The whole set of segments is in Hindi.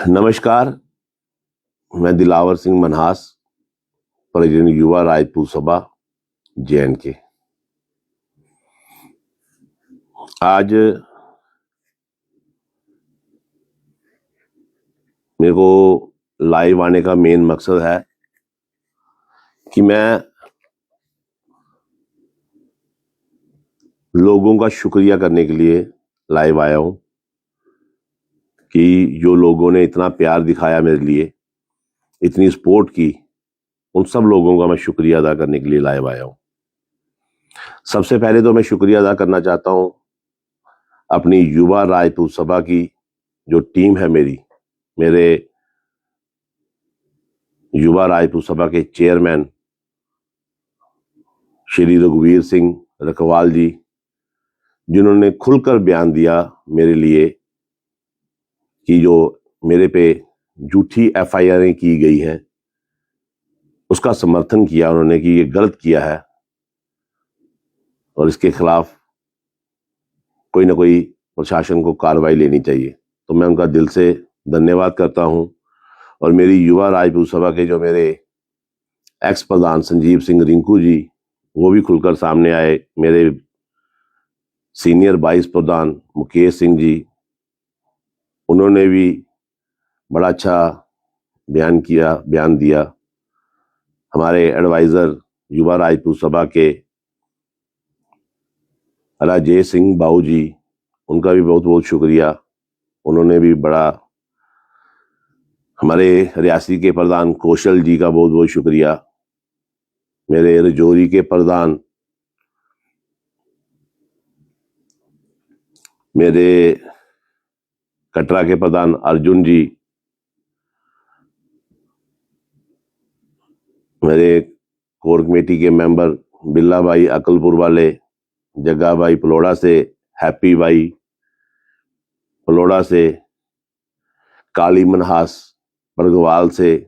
नमस्कार, मैं दिलावर सिंह मनहास, प्रेसिडेंट युवा राजपूत सभा JNK। आज मेरे को लाइव आने का मेन मकसद है कि मैं लोगों का शुक्रिया करने के लिए लाइव आया हूं कि जो लोगों ने इतना प्यार दिखाया मेरे लिए, इतनी सपोर्ट की, उन सब लोगों का मैं शुक्रिया अदा करने के लिए लाइव आया हूं। सबसे पहले तो मैं शुक्रिया अदा करना चाहता हूं अपनी युवा राजपूत सभा की जो टीम है, मेरे युवा राजपूत सभा के चेयरमैन श्री रघुवीर सिंह रखवाल जी, जिन्होंने खुलकर बयान दिया मेरे लिए कि जो मेरे पे झूठी FIR की गई हैं उसका समर्थन किया उन्होंने कि ये गलत किया है और इसके खिलाफ कोई ना कोई प्रशासन को कार्रवाई लेनी चाहिए। तो मैं उनका दिल से धन्यवाद करता हूं। और मेरी युवा राजपूत सभा के जो मेरे एक्स प्रधान संजीव सिंह रिंकू जी, वो भी खुलकर सामने आए। मेरे सीनियर वाइस प्रधान मुकेश सिंह जी, उन्होंने भी बड़ा अच्छा बयान दिया। हमारे एडवाइजर युवा राजपूत सभा के राजेश सिंह बाऊ जी, उनका भी बहुत बहुत शुक्रिया। उन्होंने भी बड़ा, हमारे रियासी के प्रधान कौशल जी का बहुत बहुत शुक्रिया। मेरे रजौरी के प्रधान, मेरे कटरा के प्रधान अर्जुन जी, मेरे कोर कमेटी के मेंबर बिल्ला भाई अकलपुर वाले, जग्गा भाई पलोड़ा से, हैप्पी भाई पलोड़ा से, काली मनहास बरगवाल से,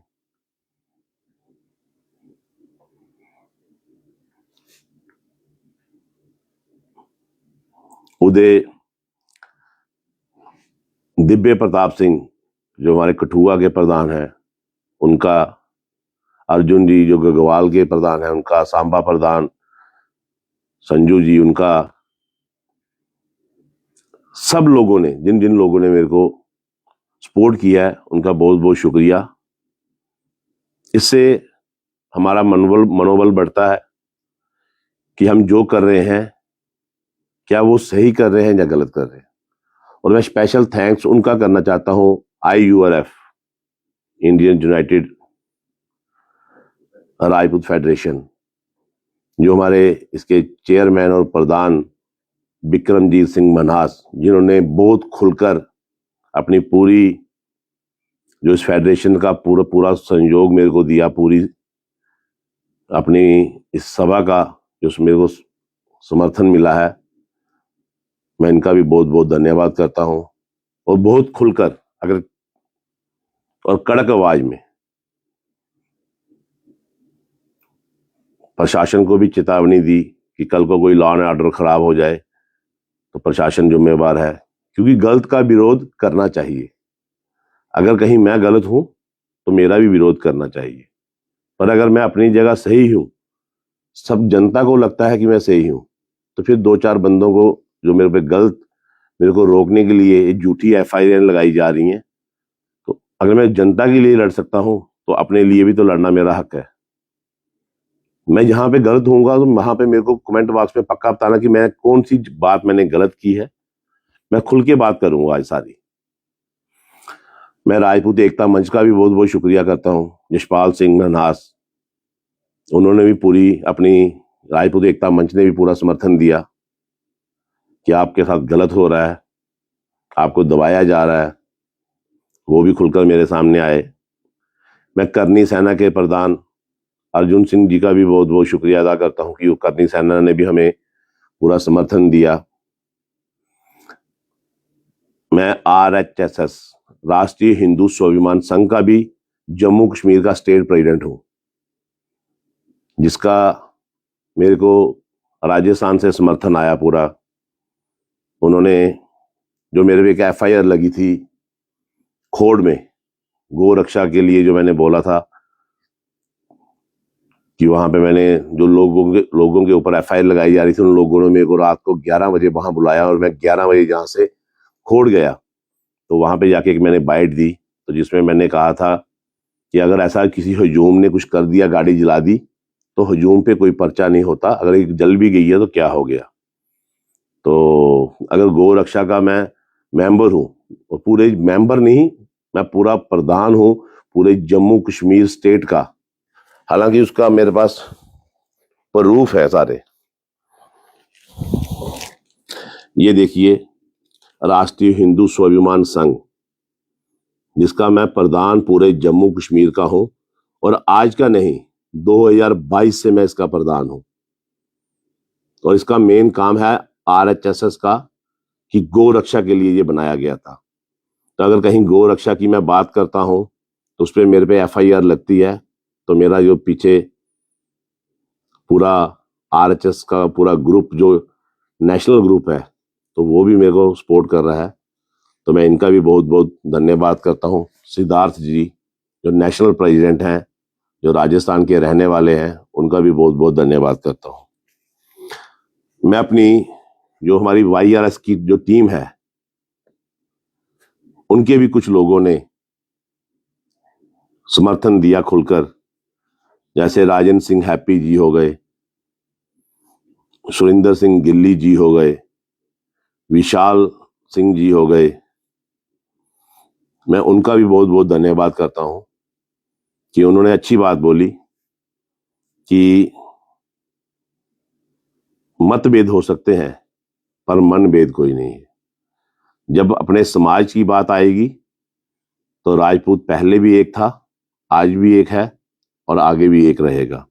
उदय दिव्य प्रताप सिंह जो हमारे कठुआ के प्रधान हैं उनका, अर्जुन जी जो गगवाल के प्रधान हैं उनका, सांबा प्रधान संजू जी उनका, सब लोगों ने, जिन जिन लोगों ने मेरे को सपोर्ट किया है उनका बहुत बहुत शुक्रिया। इससे हमारा मनोबल बढ़ता है कि हम जो कर रहे हैं क्या वो सही कर रहे हैं या गलत कर रहे हैं। और मैं स्पेशल थैंक्स उनका करना चाहता हूं, IURF, Indian United Rajput federation, जो हमारे इसके चेयरमैन और प्रधान विक्रमजीत सिंह मनहास, जिन्होंने बहुत खुलकर अपनी पूरी जो इस फेडरेशन का पूरा सहयोग मेरे को दिया, पूरी अपनी इस सभा का जो मेरे को समर्थन मिला है, मैं इनका भी बहुत बहुत धन्यवाद करता हूं। और बहुत खुलकर और कड़क आवाज में प्रशासन को भी चेतावनी दी कि कल को कोई लॉ एंड ऑर्डर खराब हो जाए तो प्रशासन जिम्मेवार है, क्योंकि गलत का विरोध करना चाहिए। अगर कहीं मैं गलत हूं तो मेरा भी विरोध करना चाहिए, पर अगर मैं अपनी जगह सही हूं, सब जनता को लगता है कि मैं सही हूं, तो फिर दो चार बंदों को जो मेरे पे गलत, मेरे को रोकने के लिए झूठी FIR लगाई जा रही हैं, तो अगर मैं जनता के लिए लड़ सकता हूं तो अपने लिए भी तो लड़ना मेरा हक है। मैं जहां पे गलत होऊंगा तो वहां पे मेरे को कमेंट बॉक्स में पक्का बताना कि मैं कौन सी बात मैंने गलत की है। मैं खुल के बात करूंगा आज सारी। मैं राजपूत एकता मंच का भी बहुत बहुत शुक्रिया करता हूं, यशपाल सिंह मनहास, उन्होंने भी पूरी अपनी, राजपूत एकता मंच ने भी पूरा समर्थन दिया कि आपके साथ गलत हो रहा है, आपको दबाया जा रहा है, वो भी खुलकर मेरे सामने आए। मैं करनी सेना के प्रधान अर्जुन सिंह जी का भी बहुत बहुत शुक्रिया अदा करता हूं कि करनी सेना ने भी हमें पूरा समर्थन दिया। मैं RHSS, राष्ट्रीय हिंदू स्वाभिमान संघ का भी जम्मू कश्मीर का स्टेट प्रेसिडेंट हूं, जिसका मेरे को राजस्थान से समर्थन आया पूरा। उन्होंने जो मेरे पे एक FIR लगी थी खोड़ में, गौ रक्षा के लिए जो मैंने बोला था कि वहां पे मैंने जो लोगों के ऊपर एफआईआर लगाई जा रही थी, उन लोगों ने मेरे को रात को 11 बजे वहां बुलाया और मैं 11 बजे जहां से खोड़ गया, तो वहां पे जाके एक मैंने बाइट दी, तो जिसमें मैंने कहा था कि अगर ऐसा किसी हजूम ने कुछ कर दिया, गाड़ी जला दी, तो हजूम पे कोई पर्चा नहीं होता, अगर एक जल भी गई है तो क्या हो गया। तो अगर गौ रक्षा का मैं मेंबर हूं, और पूरे मेंबर नहीं, मैं पूरा प्रधान हूं पूरे जम्मू कश्मीर स्टेट का, हालांकि उसका मेरे पास प्रूफ है सारे। ये देखिए, राष्ट्रीय हिंदू स्वाभिमान संघ, जिसका मैं प्रधान पूरे जम्मू कश्मीर का हूं, और आज का नहीं 2022 से मैं इसका प्रधान हूं। और इसका मेन काम है आरएचएसएस का, कि गौ रक्षा के लिए ये बनाया गया था। तो अगर कहीं गौ रक्षा की मैं बात करता हूं तो उस पर मेरे पे एफआईआर लगती है, तो मेरा जो पीछे पूरा आरएचएस का पूरा ग्रुप जो नेशनल ग्रुप है, तो वो भी मेरे को सपोर्ट कर रहा है। तो मैं इनका भी बहुत बहुत धन्यवाद करता हूं। सिद्धार्थ जी जो नेशनल प्रेसिडेंट हैं, जो राजस्थान के रहने वाले हैं, उनका भी बहुत बहुत धन्यवाद करता हूं। मैं अपनी जो हमारी वाईआरएस की जो टीम है, उनके भी कुछ लोगों ने समर्थन दिया खुलकर, जैसे राजेंद्र सिंह हैप्पी जी हो गए, सुरिंदर सिंह गिल्ली जी हो गए, विशाल सिंह जी हो गए। मैं उनका भी बहुत बहुत धन्यवाद करता हूं कि उन्होंने अच्छी बात बोली कि मतभेद हो सकते हैं पर मनभेद कोई नहीं है। जब अपने समाज की बात आएगी तो राजपूत पहले भी एक था, आज भी एक है और आगे भी एक रहेगा।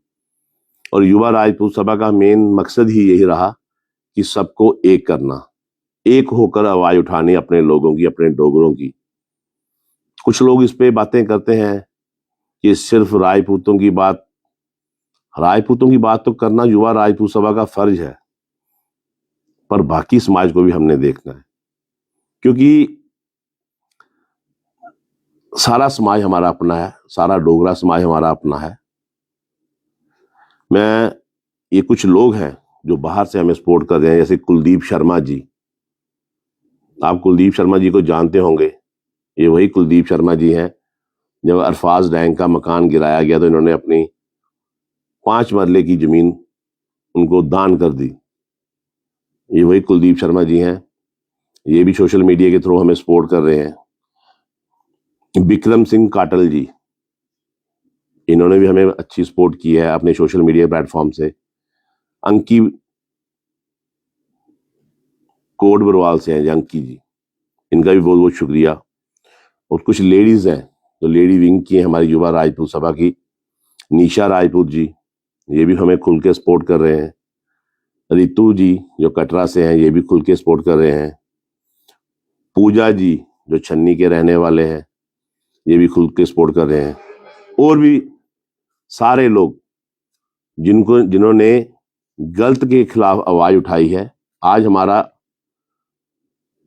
और युवा राजपूत सभा का मेन मकसद ही यही रहा कि सबको एक करना, एक होकर आवाज उठानी अपने लोगों की, अपने डोगरों की। कुछ लोग इस पे बातें करते हैं कि सिर्फ राजपूतों की बात तो करना युवा राजपूत सभा का फर्ज है, पर बाकी समाज को भी हमने देखना है, क्योंकि सारा समाज हमारा अपना है, सारा डोगरा समाज हमारा अपना है। ये कुछ लोग हैं जो बाहर से हमें सपोर्ट कर रहे हैं, जैसे कुलदीप शर्मा जी। आप कुलदीप शर्मा जी को जानते होंगे, ये वही कुलदीप शर्मा जी हैं जब अल्फाज डैंग का मकान गिराया गया तो इन्होंने अपनी 5 मरले की जमीन उनको दान कर दी। ये वही कुलदीप शर्मा जी हैं, ये भी सोशल मीडिया के थ्रू हमें सपोर्ट कर रहे हैं। विक्रम सिंह काटल जी, इन्होंने भी हमें अच्छी सपोर्ट की है अपने सोशल मीडिया प्लेटफॉर्म से। अंकी कोट बरवाल से हैं अंकी जी, इनका भी बहुत बहुत शुक्रिया। और कुछ लेडीज हैं जो लेडी विंग की हैं हमारी युवा राजपूत सभा की, निशा राजपूत जी, ये भी हमें खुल के सपोर्ट कर रहे हैं। रितु जी जो कटरा से हैं, ये भी खुल के सपोर्ट कर रहे हैं। पूजा जी जो छन्नी के रहने वाले हैं, ये भी खुल के सपोर्ट कर रहे हैं। और भी सारे लोग जिन्होंने गलत के खिलाफ आवाज उठाई है। आज हमारा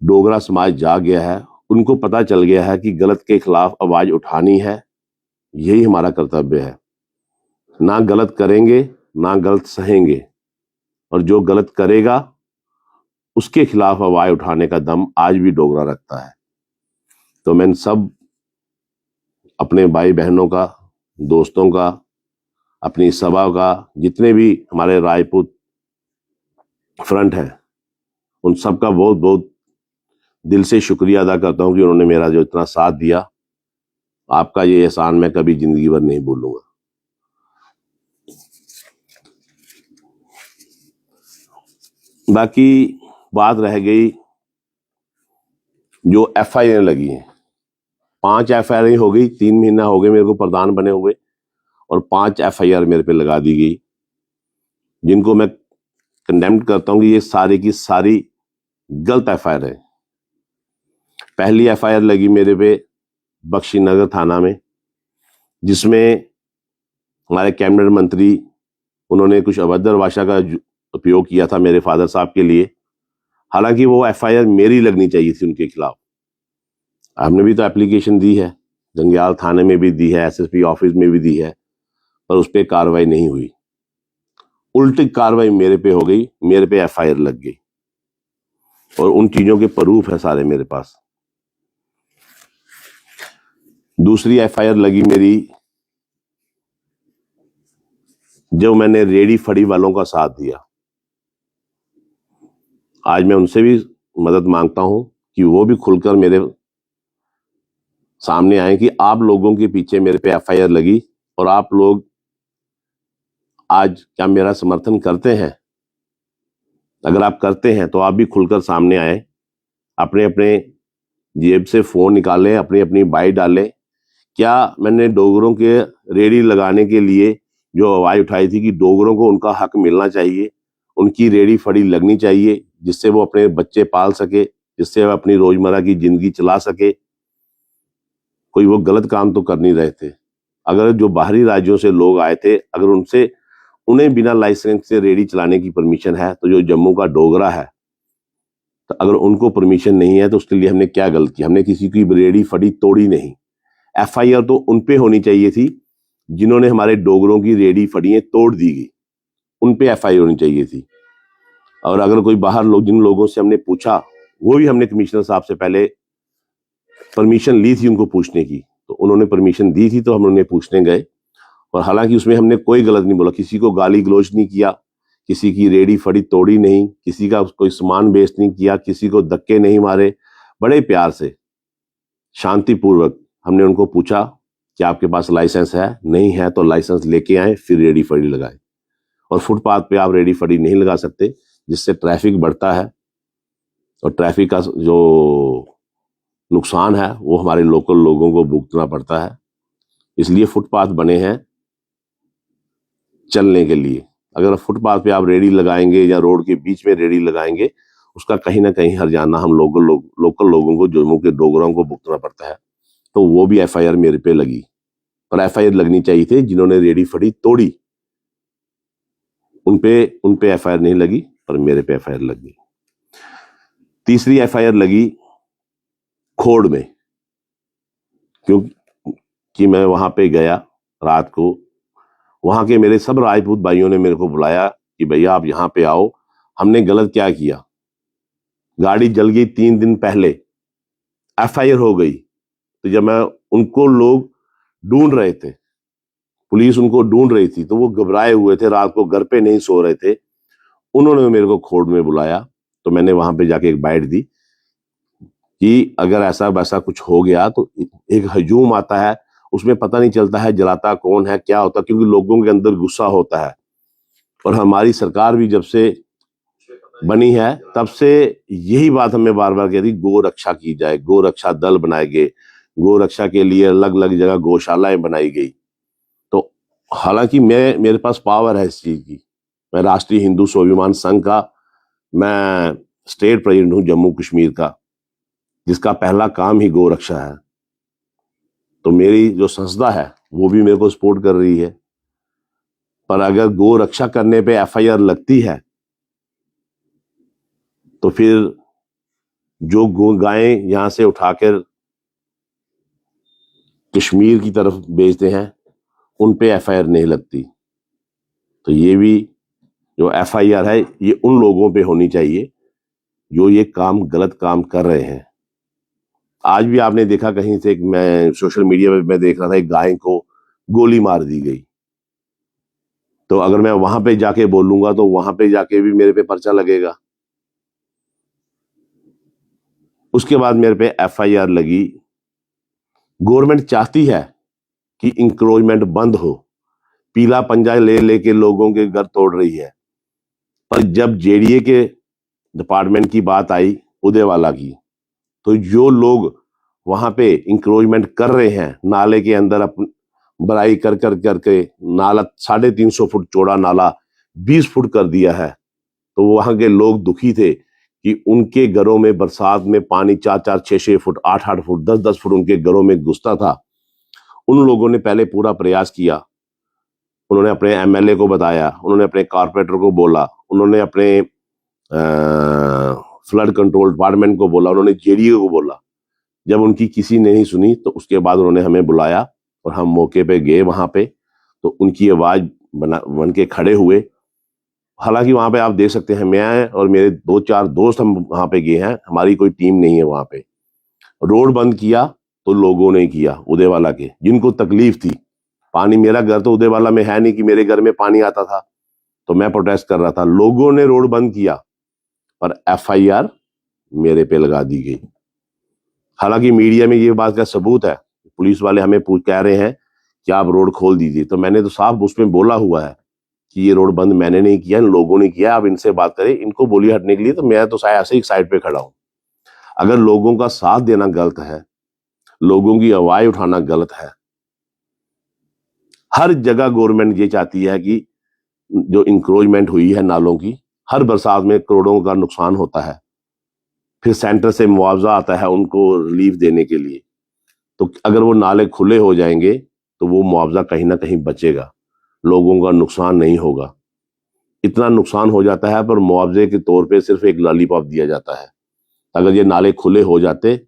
डोगरा समाज जाग गया है, उनको पता चल गया है कि गलत के खिलाफ आवाज उठानी है, यही हमारा कर्तव्य है। ना गलत करेंगे ना गलत सहेंगे, और जो गलत करेगा उसके खिलाफ आवाज उठाने का दम आज भी डोगरा रखता है। तो मैं सब अपने भाई बहनों का, दोस्तों का, अपनी सभा का, जितने भी हमारे राजपूत फ्रंट हैं, उन सबका बहुत बहुत दिल से शुक्रिया अदा करता हूं कि उन्होंने मेरा जो इतना साथ दिया। आपका ये एहसान मैं कभी जिंदगी भर नहीं भूलूंगा। बाकी बात रह गई जो एफआईआर लगी है। 5 एफआईआर हो गई, 3 महीना हो गए मेरे को प्रधान बने हुए, और 5 एफआईआर मेरे पे लगा दी गई, जिनको मैं कंडेम करता हूं कि ये सारी की सारी गलत एफआईआर है। पहली एफआईआर लगी मेरे पे बख्शीनगर थाना में, जिसमें हमारे कैबिनेट मंत्री, उन्होंने कुछ अभद्र भाषा का उपयोग किया था मेरे फादर साहब के लिए। हालांकि वो एफआईआर मेरी लगनी चाहिए थी उनके खिलाफ। हमने भी तो एप्लीकेशन दी है, जंगियाल थाने में भी दी है, एसएसपी ऑफिस में भी दी है, पर उस पर कार्रवाई नहीं हुई। उल्टी कार्रवाई मेरे पे हो गई, मेरे पे एफआईआर लग गई, और उन चीजों के प्रूफ है सारे मेरे पास। दूसरी एफआईआर लगी मेरी जब मैंने रेडी फड़ी वालों का साथ दिया। आज मैं उनसे भी मदद मांगता हूं कि वो भी खुलकर मेरे सामने आए कि आप लोगों के पीछे मेरे पे एफआईआर लगी और आप लोग आज क्या मेरा समर्थन करते हैं। अगर आप करते हैं तो आप भी खुलकर सामने आए, अपने अपने जेब से फोन निकालें, अपनी अपनी बाइट डालें। क्या मैंने डोगरों के रेडी लगाने के लिए जो आवाज उठाई थी कि डोगरों को उनका हक मिलना चाहिए, उनकी रेडी फड़ी लगनी चाहिए, जिससे वो अपने बच्चे पाल सके, जिससे वो अपनी रोजमर्रा की जिंदगी चला सके, कोई वो गलत काम तो कर नहीं रहे थे। अगर जो बाहरी राज्यों से लोग आए थे, अगर उन्हें बिना लाइसेंस से रेडी चलाने की परमिशन है, तो जो जम्मू का डोगरा है, तो अगर उनको परमिशन नहीं है तो उसके लिए हमने क्या गलत किया? हमने किसी की रेडी फड़ी तोड़ी नहीं। एफआईआर तो उनपे होनी चाहिए थी जिन्होंने हमारे डोगरों की रेडी फड़ियां तोड़ दी गई, उन पे एफआईआर होनी चाहिए थी। और अगर कोई बाहर लोग, जिन लोगों से हमने पूछा, वो भी हमने कमिश्नर साहब से पहले परमिशन ली थी उनको पूछने की, तो उन्होंने परमिशन दी थी तो हम उन्हें पूछने गए, और हालांकि उसमें हमने कोई गलत नहीं बोला, किसी को गाली गलौज नहीं किया, किसी की रेडी फड़ी तोड़ी नहीं, किसी का कोई सामान वेस्ट नहीं किया, किसी को धक्के नहीं मारे। बड़े प्यार से शांतिपूर्वक हमने उनको पूछा कि आपके पास लाइसेंस है? नहीं है तो लाइसेंस लेके आए, फिर रेडी फड़ी लगाए। और फुटपाथ पे आप रेडी फड़ी नहीं लगा सकते, जिससे ट्रैफिक बढ़ता है, और ट्रैफिक का जो नुकसान है वो हमारे लोकल लोगों को भुगतना पड़ता है। इसलिए फुटपाथ बने हैं चलने के लिए। अगर फुटपाथ पे आप रेडी लगाएंगे या रोड के बीच में रेडी लगाएंगे, उसका कहीं ना कहीं हर्जाना हम लोकल लोगों को, जम्मू के डोगरों को भुगतना पड़ता है। तो वो भी एफआईआर मेरे पे लगी, पर एफआईआर लगनी चाहिए थी जिन्होंने रेडी फड़ी तोड़ी, उनपे एफआईआर नहीं लगी, पर मेरे पे एफआईआर लग गई। तीसरी एफआईआर लगी खोड़ में, क्योंकि मैं वहां पे गया रात को। वहां के मेरे सब राजपूत भाइयों ने मेरे को बुलाया कि भैया आप यहाँ पे आओ, हमने गलत क्या किया। गाड़ी जल गई 3 दिन पहले, एफआईआर हो गई। तो जब मैं उनको लोग ढूंढ रहे थे, पुलिस उनको ढूंढ रही थी, तो वो घबराए हुए थे, रात को घर पे नहीं सो रहे थे। उन्होंने मेरे को खोड़ में बुलाया, तो मैंने वहां पे जाके एक बाइट दी कि अगर ऐसा वैसा कुछ हो गया तो एक हजूम आता है, उसमें पता नहीं चलता है जलाता कौन है, क्या होता, क्योंकि लोगों के अंदर गुस्सा होता है। और हमारी सरकार भी जब से बनी है तब से यही बात हमें बार बार कहती, गो रक्षा की जाए, गो रक्षा दल बनाए गए, गो रक्षा के लिए अलग अलग जगह गौशालाएं बनाई गई। तो हालांकि मेरे पास पावर है इस चीज की, मैं राष्ट्रीय हिंदू स्वाभिमान संघ का मैं स्टेट प्रेसिडेंट हूं जम्मू कश्मीर का, जिसका पहला काम ही गो रक्षा है। तो मेरी जो संस्था है वो भी मेरे को सपोर्ट कर रही है। पर अगर गो रक्षा करने पे एफआईआर लगती है तो फिर जो गायें यहां से उठाकर कश्मीर की तरफ बेचते हैं उन पे एफआईआर नहीं लगती। तो ये भी जो एफआईआर है ये उन लोगों पे होनी चाहिए जो ये काम गलत काम कर रहे हैं। आज भी आपने देखा कहीं से, मैं सोशल मीडिया पे मैं देख रहा था, एक गाय को गोली मार दी गई। तो अगर मैं वहां पे जाके बोलूंगा तो वहां पे जाके भी मेरे पे पर्चा लगेगा। उसके बाद मेरे पे एफआईआर लगी, गवर्नमेंट चाहती है कि इंक्रोचमेंट बंद हो, पीला पंजा ले लेके लोगों के घर तोड़ रही है। पर जब जेडीए के डिपार्टमेंट की बात आई, उदयवाला की, तो जो लोग वहां पे इंक्रोचमेंट कर रहे हैं, नाले के अंदर बड़ाई कर कर करके नाला 350 फुट चौड़ा नाला 20 फुट कर दिया है। तो वहां के लोग दुखी थे कि उनके घरों में बरसात में पानी 4-4, 6-6 फुट, 8-8 फुट, 10-10 फुट उनके घरों में घुसता था। उन लोगों ने पहले पूरा प्रयास किया, उन्होंने अपने एमएलए को बताया, उन्होंने अपने कारपोरेटर को बोला, उन्होंने अपने फ्लड कंट्रोल डिपार्टमेंट को बोला, उन्होंने जेडीए को बोला, जब उनकी किसी ने नहीं सुनी तो उसके बाद उन्होंने हमें बुलाया और हम मौके पे गए वहां पे, तो उनकी आवाज बन के खड़े हुए। हालांकि वहां पे आप देख सकते हैं, मैं और मेरे 2-4 दोस्त हम वहां पे गए हैं, हमारी कोई टीम नहीं है वहां पे। रोड बंद किया तो लोगों ने किया, उदयवाला के, जिनको तकलीफ थी। पानी, मेरा घर तो उदयवाला में है नहीं कि मेरे घर में पानी आता था, तो मैं प्रोटेस्ट कर रहा था। लोगों ने रोड बंद किया पर एफआईआर मेरे पे लगा दी गई। हालांकि मीडिया में ये बात का सबूत है, पुलिस वाले हमें कह रहे हैं कि आप रोड खोल दीजिए, तो मैंने तो साफ उसमें बोला हुआ है कि ये रोड बंद मैंने नहीं किया, इन लोगों ने किया। आप इनसे बात करें, इनको बोलिए हटने के लिए। तो मैं तो ऐसे ही साइड पे खड़ा हूं। अगर लोगों का साथ देना गलत है, लोगों की आवाज उठाना गलत है, हर जगह गवर्नमेंट ये चाहती है कि जो इंक्रोचमेंट हुई है नालों की, हर बरसात में करोड़ों का नुकसान होता है, फिर सेंटर से मुआवजा आता है उनको रिलीफ देने के लिए। तो अगर वो नाले खुले हो जाएंगे तो वो मुआवजा कहीं ना कहीं बचेगा, लोगों का नुकसान नहीं होगा। इतना नुकसान हो जाता है पर मुआवजे के तौर पे सिर्फ एक लॉलीपॉप दिया जाता है। अगर ये नाले खुले हो जाते,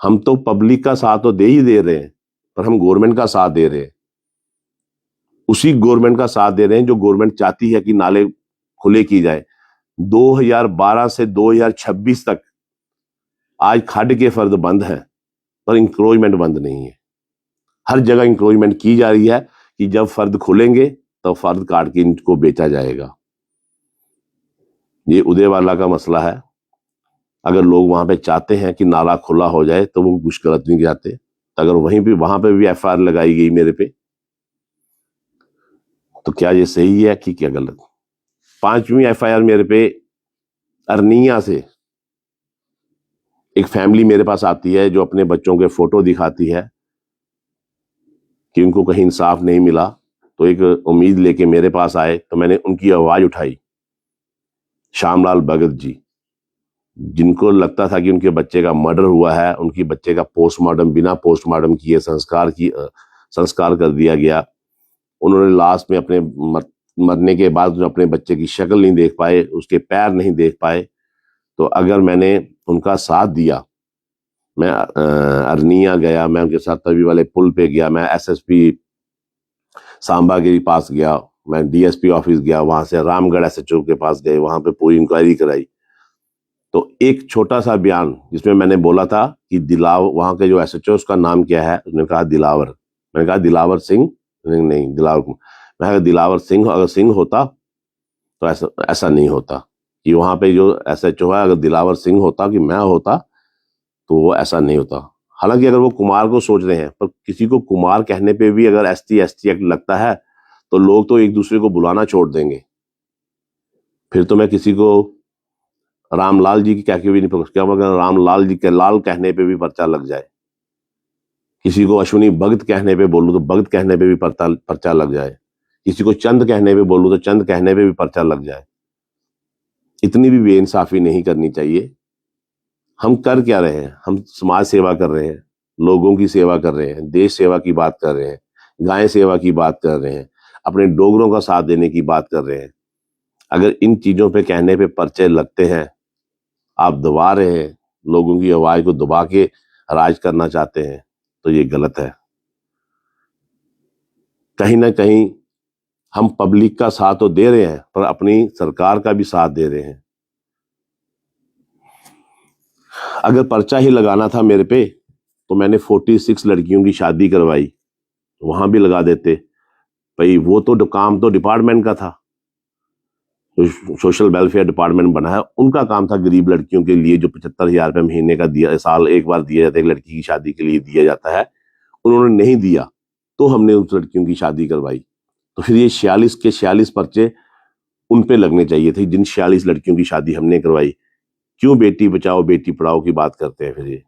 हम तो पब्लिक का साथ तो दे ही दे रहे हैं, पर हम गवर्नमेंट का साथ दे रहे हैं। उसी गवर्नमेंट का साथ दे रहे हैं जो गवर्नमेंट चाहती है कि नाले खुले की जाए। 2012 से 2026 तक आज खड्ड के फर्द बंद हैं, पर इंक्रोचमेंट बंद नहीं है। हर जगह इंक्रोचमेंट की जा रही है कि जब फर्द खुलेंगे तो फर्द काट के इनको बेचा जाएगा। ये उदयवाला का मसला है। अगर लोग वहां पे चाहते हैं कि नाला खुला हो जाए तो वो कुछ गलत नहीं जाते। अगर वहां पे भी एफआईआर लगाई गई मेरे पे, तो क्या ये सही है कि क्या गलत? 5वीं एफआईआर मेरे पे अरनिया से एक फैमिली मेरे पास आती है जो अपने बच्चों के फोटो दिखाती है कि उनको कहीं इंसाफ नहीं मिला, तो एक उम्मीद लेके मेरे पास आए, तो मैंने उनकी आवाज उठाई। श्यामलाल भगत जी, जिनको लगता था कि उनके बच्चे का मर्डर हुआ है, उनकी बच्चे का पोस्टमार्टम बिना पोस्टमार्टम किए संस्कार कर दिया गया। उन्होंने लास्ट में अपने मरने के बाद अपने बच्चे की शक्ल नहीं देख पाए, उसके पैर नहीं देख पाए। तो अगर मैंने उनका साथ दिया, मैं अरनिया गया, मैं उनके साथ तवी वाले पुल पे गया, मैं एसएसपी सांबा के पास गया, मैं डीएसपी ऑफिस गया, वहां से रामगढ़ एसएचओ के पास गए, वहां पे पूरी इंक्वायरी कराई। तो एक छोटा सा बयान जिसमें मैंने बोला था कि वहां के जो एसएचओ, उसका नाम क्या है, उसने कहा दिलावर। मैंने कहा दिलावर सिंह नहीं, दिलावर। मैं कहा दिलावर सिंह, अगर सिंह होता तो ऐसा नहीं होता कि वहां पे जो एसएचओ है, अगर दिलावर सिंह होता, कि मैं होता, तो वो ऐसा नहीं होता। हालांकि अगर वो कुमार को सोच रहे हैं, पर किसी को कुमार कहने पे भी अगर एसटी एक्ट लगता है तो लोग तो एक दूसरे को बुलाना छोड़ देंगे। फिर तो मैं किसी को रामलाल जी की कह के भी नहीं पकड़, क्या अगर रामलाल जी के लाल कहने पे भी पर्चा लग जाए, किसी को अश्विनी भगत कहने पे बोलूं तो भगत कहने पे भी पर्चा लग जाए, किसी को चंद कहने पे बोलूं तो चंद कहने पे भी पर्चा लग जाए। इतनी भी बेइंसाफी नहीं करनी चाहिए। हम कर क्या रहे हैं? हम समाज सेवा कर रहे हैं, लोगों की सेवा कर रहे हैं, देश सेवा की बात कर रहे हैं, गाय सेवा की बात कर रहे हैं, अपने डोगरों का साथ देने की बात कर रहे हैं। अगर इन चीजों पे कहने पे पर्चे लगते हैं, आप दबा रहे हैं, लोगों की आवाज को दबा के राज करना चाहते हैं, तो ये गलत है। कहीं ना कहीं हम पब्लिक का साथ तो दे रहे हैं, पर अपनी सरकार का भी साथ दे रहे हैं। अगर पर्चा ही लगाना था मेरे पे, तो मैंने 46 लड़कियों की शादी करवाई, वहां भी लगा देते भाई। वो तो काम तो डिपार्टमेंट का था, तो सोशल वेलफेयर डिपार्टमेंट बना है, उनका काम था गरीब लड़कियों के लिए जो 75,000 रुपये महीने का दिया, साल एक बार दिया जाता है, एक लड़की की शादी के लिए दिया जाता है। उन्होंने नहीं दिया तो हमने उस लड़कियों की शादी करवाई। तो फिर ये 46 के 46 पर्चे उन पे लगने चाहिए थे, जिन 46 लड़कियों की शादी हमने करवाई। क्यों बेटी बचाओ बेटी पढ़ाओ की बात करते हैं? फिर ये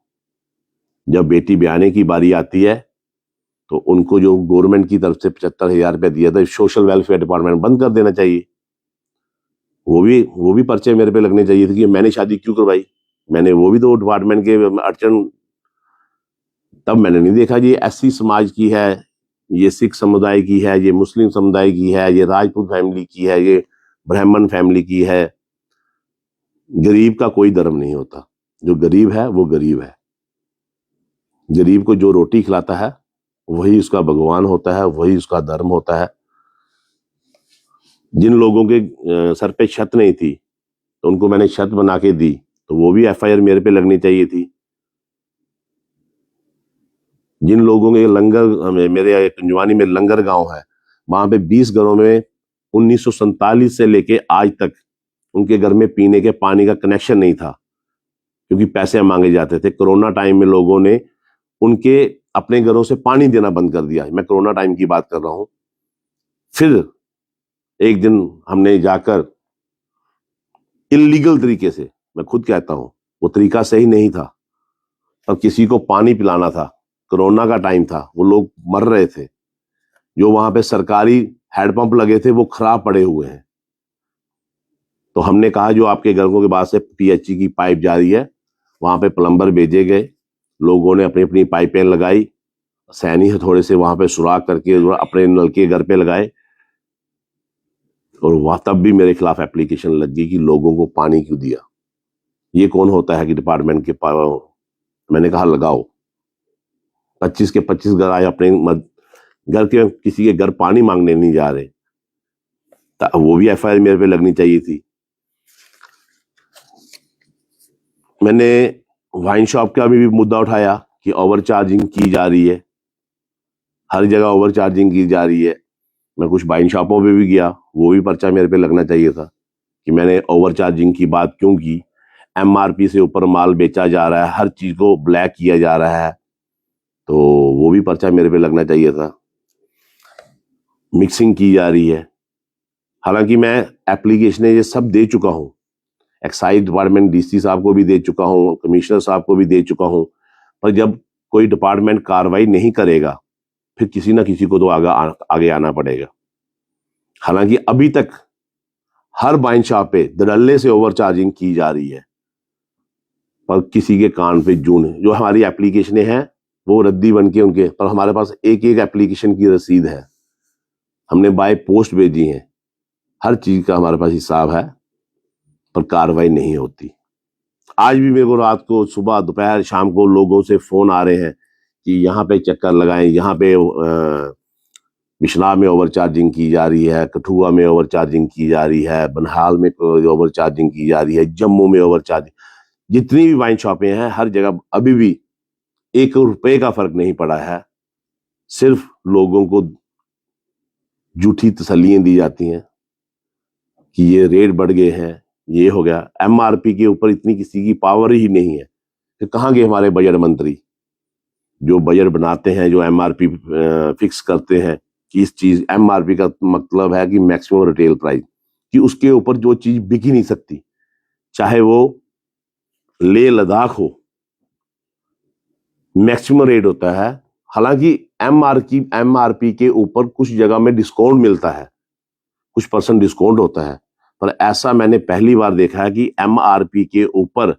जब बेटी ब्याने की बारी आती है तो उनको जो गवर्नमेंट की तरफ से 75,000 रुपया दिया था, सोशल वेलफेयर डिपार्टमेंट बंद कर देना चाहिए। वो भी पर्चे मेरे पे लगने चाहिए थे कि मैंने शादी क्यों करवाई। मैंने वो भी तो डिपार्टमेंट के अड़चन, तब मैंने नहीं देखा ये एससी समाज की है, ये सिख समुदाय की है, ये मुस्लिम समुदाय की है, ये राजपूत फैमिली की है, ये ब्राह्मण फैमिली की है। गरीब का कोई धर्म नहीं होता, जो गरीब है वो गरीब है। गरीब को जो रोटी खिलाता है वही उसका भगवान होता है, वही उसका धर्म होता है। जिन लोगों के सर पे छत नहीं थी तो उनको मैंने छत बना के दी, तो वो भी एफआईआर मेरे पे लगनी चाहिए थी। जिन लोगों के लंगर, मेरे कुंजवानी में लंगर गांव है, वहां पे 20 घरों में 1947 से लेके आज तक उनके घर में पीने के पानी का कनेक्शन नहीं था, क्योंकि पैसे मांगे जाते थे। कोरोना टाइम में लोगों ने उनके अपने घरों से पानी देना बंद कर दिया। मैं कोरोना टाइम की बात कर रहा हूं। फिर एक दिन हमने जाकर इलीगल तरीके से, मैं खुद कहता हूं वो तरीका सही नहीं था, पर किसी को पानी पिलाना था। कोरोना का टाइम था, वो लोग मर रहे थे। जो वहां पे सरकारी हैंडपंप लगे थे वो खराब पड़े हुए हैं। तो हमने कहा जो आपके घरों के बाद से पीएचई की पाइप जा रही है, वहां पे प्लम्बर भेजे गए। लोगों ने अपनी अपनी पाइपें लगाई, सैनी हथौड़े से वहां पे सुराख करके अपने नलके घर पे लगाए, और वह तब भी मेरे खिलाफ एप्लीकेशन लग गई कि लोगों को पानी क्यों दिया। ये कौन होता है कि डिपार्टमेंट के पास। मैंने कहा लगाओ। 25 के 25 घर आए, अपने घर के किसी के घर पानी मांगने नहीं जा रहे, तो वो भी एफआईआर मेरे पे लगनी चाहिए थी। मैंने वाइन शॉप का भी मुद्दा उठाया कि ओवर चार्जिंग की जा रही है, हर जगह ओवर चार्जिंग की जा रही है। मैं कुछ वाइन शॉपों पे भी गया, वो भी पर्चा मेरे पे लगना चाहिए था कि मैंने ओवर चार्जिंग की बात क्यों की। एमआरपी से ऊपर माल बेचा जा रहा है, हर चीज को ब्लैक किया जा रहा है, तो वो भी पर्चा मेरे पे लगना चाहिए था। मिक्सिंग की जा रही है, हालांकि मैं एप्लीकेशन ये सब दे चुका हूं। एक्साइज डिपार्टमेंट डीसी साहब को भी दे चुका हूं, कमिश्नर साहब को भी दे चुका हूं, पर जब कोई डिपार्टमेंट कार्रवाई नहीं करेगा फिर किसी ना किसी को तो आगे आना पड़ेगा। हालांकि अभी तक हर वाइन शॉप पे धड़ल्ले से ओवर चार्जिंग की जा रही है, पर किसी के कान पे जूं नहीं। जो हमारी एप्लीकेशनें हैं वो रद्दी बन के उनके, पर हमारे पास एक एक एप्लीकेशन की रसीद है, हमने बाय पोस्ट भेजी है, हर चीज का हमारे पास हिसाब है, पर कार्रवाई नहीं होती। आज भी मेरे को रात को, सुबह, दोपहर, शाम को लोगों से फोन आ रहे हैं कि यहाँ पे चक्कर लगाएं, यहाँ पे बिशनाह में ओवर चार्जिंग की जा रही है, कठुआ में ओवर चार्जिंग की जा रही है, बनहाल में ओवर चार्जिंग की जा रही है, जम्मू में ओवर चार्जिंग। जितनी भी वाइन शॉपें हैं हर जगह अभी भी 1 रुपए का फर्क नहीं पड़ा है। सिर्फ लोगों को झूठी तसल्लियां दी जाती हैं कि ये रेट बढ़ गए हैं, ये हो गया। एमआरपी के ऊपर इतनी किसी की पावर ही नहीं है। तो कहाँ गए हमारे बजट मंत्री जो बजट बनाते हैं, जो एमआरपी फिक्स करते हैं कि इस चीज, एमआरपी का मतलब है कि मैक्सिमम रिटेल प्राइस, कि उसके ऊपर जो चीज बिक ही नहीं सकती, चाहे वो लेह लद्दाख हो, मैक्सिमम रेट होता है। हालांकि एमआरपी के ऊपर कुछ जगह में डिस्काउंट मिलता है, कुछ % डिस्काउंट होता है, पर ऐसा मैंने पहली बार देखा है कि एमआरपी के ऊपर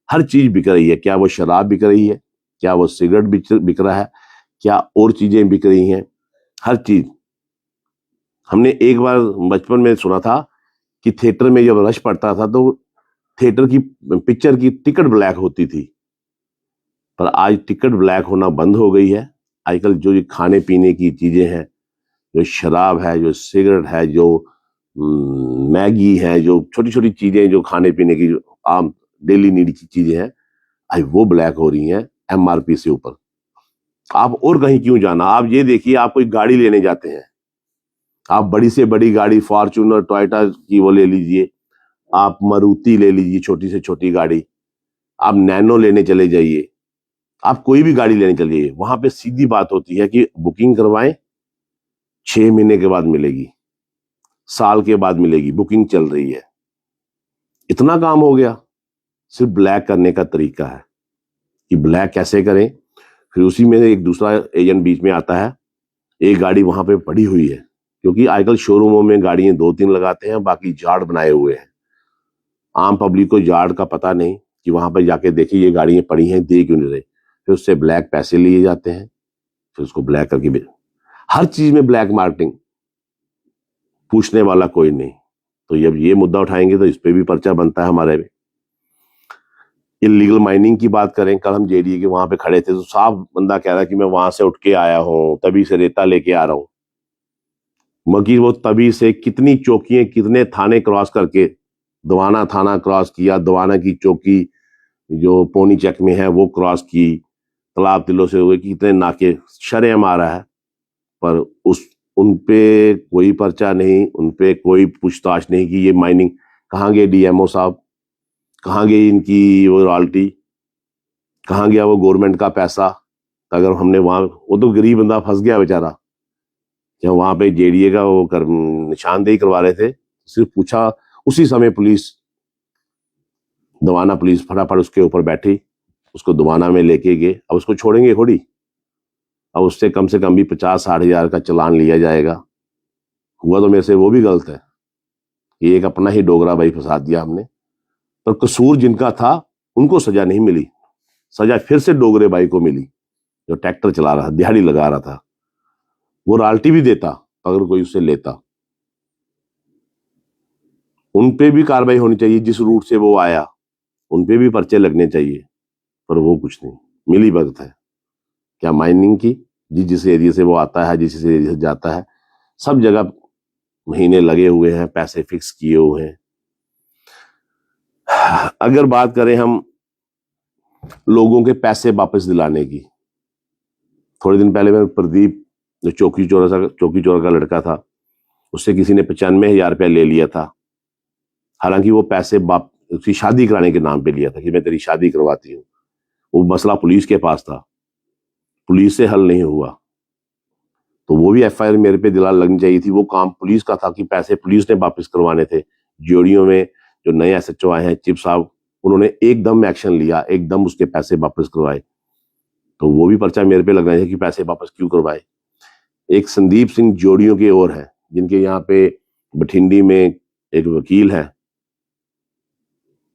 हर चीज बिक रही है। क्या वो शराब बिक रही है, क्या वो सिगरेट बिक रहा है, क्या और चीजें बिक रही हैं, हर चीज। हमने एक बार बचपन में सुना था कि थिएटर में जब रश पड़ता था तो थिएटर की पिक्चर की टिकट ब्लैक होती थी, पर आज टिकट ब्लैक होना बंद हो गई है। आजकल जो ये खाने पीने की चीजें हैं, जो शराब है, जो सिगरेट है, जो मैगी है, जो छोटी छोटी चीजें जो खाने पीने की, जो आम डेली नीड की चीजें हैं, आज वो ब्लैक हो रही हैं एमआरपी से ऊपर। आप और कहीं क्यों जाना, आप ये देखिए, आप कोई गाड़ी लेने जाते हैं, आप बड़ी से बड़ी गाड़ी फॉर्च्यूनर टोयोटा की वो ले लीजिए, आप मारुति ले लीजिए, छोटी से छोटी गाड़ी, आप नैनो लेने चले जाइए, आप कोई भी गाड़ी लेने चले जाइए, वहां पे सीधी बात होती है कि बुकिंग करवाएं, 6 महीने के बाद मिलेगी, साल के बाद मिलेगी, बुकिंग चल रही है। इतना काम हो गया। सिर्फ ब्लैक करने का तरीका है कि ब्लैक कैसे करें। फिर उसी में एक दूसरा एजेंट बीच में आता है, एक गाड़ी वहां पे पड़ी हुई है, क्योंकि आजकल शोरूमों में गाड़ियां 2-3 लगाते हैं, बाकी जाड़ बनाए हुए हैं। आम पब्लिक को जाड़ का पता नहीं कि वहां पर जाके देखिए ये गाड़ियां पड़ी हैं, दे क्यों नहीं रहे। फिर उससे ब्लैक पैसे लिए जाते हैं, फिर उसको ब्लैक करके हर चीज में ब्लैक मार्केटिंग, पूछने वाला कोई नहीं। तो जब ये मुद्दा उठाएंगे तो इस पे भी पर्चा बनता है हमारे में। इलीगल माइनिंग की बात करें, कल हम जेडीए के वहां पे खड़े थे तो साफ बंदा कह रहा है कि मैं वहां से उठ के आया हूं, तभी से रेता लेके आ रहा हूं। मगर वो तभी से कितनी चौकियां, कितने थाने क्रॉस करके, दवाना थाना क्रॉस किया, दवाना की चौकी जो पौनी चेक में है वो क्रॉस की, तालाब तिलों से हुए कितने नाके शरेआम आ रहा है, पर उस उन पे कोई पर्चा नहीं, उन पे कोई पूछताछ नहीं कि ये माइनिंग कहाँ गए, डीएमओ साहब कहाँ गई, इनकी वो रॉयल्टी कहाँ गया, वो गवर्नमेंट का पैसा। तो अगर हमने वहां, वो तो गरीब बंदा फंस गया बेचारा, जब वहां पे जेडीए का वो निशानदेही करवा रहे थे, सिर्फ पूछा, उसी समय पुलिस, दवाना पुलिस फटाफट उसके ऊपर बैठी, उसको दवाना में लेके गए। अब उसको छोड़ेंगे थोड़ी, अब उससे कम से कम भी 50-60 हजार का चालान लिया जाएगा। हुआ तो मेरे से वो भी गलत है कि एक अपना ही डोगरा भाई फंसा दिया हमने, पर कसूर जिनका था उनको सजा नहीं मिली, सजा फिर से डोगरे भाई को मिली जो ट्रैक्टर चला रहा था, दिहाड़ी लगा रहा था। वो रॉयल्टी भी देता अगर कोई उससे लेता। उन पे भी कार्रवाई होनी चाहिए, जिस रूट से वो आया उन पे भी पर्चे लगने चाहिए, पर वो कुछ नहीं, मिली भगत है क्या माइनिंग की। जिस एरिया से वो आता है, जिस एरिया से जाता है, सब जगह महीने लगे हुए हैं, पैसे फिक्स किए हुए हैं। अगर बात करें हम लोगों के पैसे वापस दिलाने की, थोड़े दिन पहले मैं प्रदीप, जो चौकी चौरा का लड़का था, उससे किसी ने 95,000 रुपया ले लिया था। हालांकि वो पैसे उसकी शादी कराने के नाम पे लिया था कि मैं तेरी शादी करवाती हूँ। वो मसला पुलिस के पास था, पुलिस से हल नहीं हुआ, तो वो भी एफआईआर मेरे पे दिला लगनी चाहिए थी। वो काम पुलिस का था कि पैसे पुलिस ने वापस करवाने थे। जोड़ियों में जो नए एसएचओ आए हैं, चिप साहब, उन्होंने एकदम एक्शन लिया, एकदम उसके पैसे वापस करवाए, तो वो भी पर्चा मेरे पे लगना चाहिए कि पैसे वापस क्यों करवाए। एक संदीप सिंह जोड़ियों के और है, जिनके यहाँ पे बठिंडी में एक वकील है,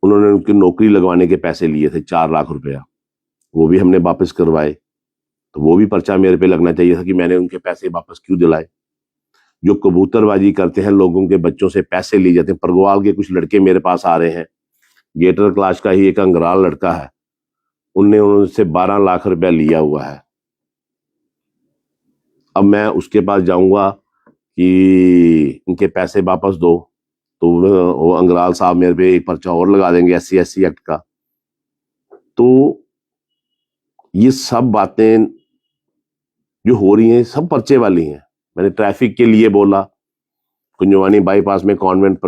उन्होंने उनकी नौकरी लगवाने के पैसे लिए थे 4 लाख रुपया, वो भी हमने वापस करवाए, तो वो भी पर्चा मेरे पे लगना चाहिए था कि मैंने उनके पैसे वापस क्यों दिलाए। जो कबूतरबाजी करते हैं, लोगों के बच्चों से पैसे लिए जाते हैं, परगवाल के कुछ लड़के मेरे पास आ रहे हैं, गेटर क्लास का ही एक अंगराल लड़का है, उनने उनसे 12 लाख रुपया लिया हुआ है। अब मैं उसके पास जाऊंगा कि इनके पैसे वापस दो, तो वो अंगराल साहब मेरे पे एक पर्चा और लगा देंगे SC/SC एक्ट का। तो ये सब बातें जो हो रही हैं सब पर्चे वाली हैं। मैंने ट्रैफिक के लिए बोला, कुंजवानी बाईपास में कॉन्वेंट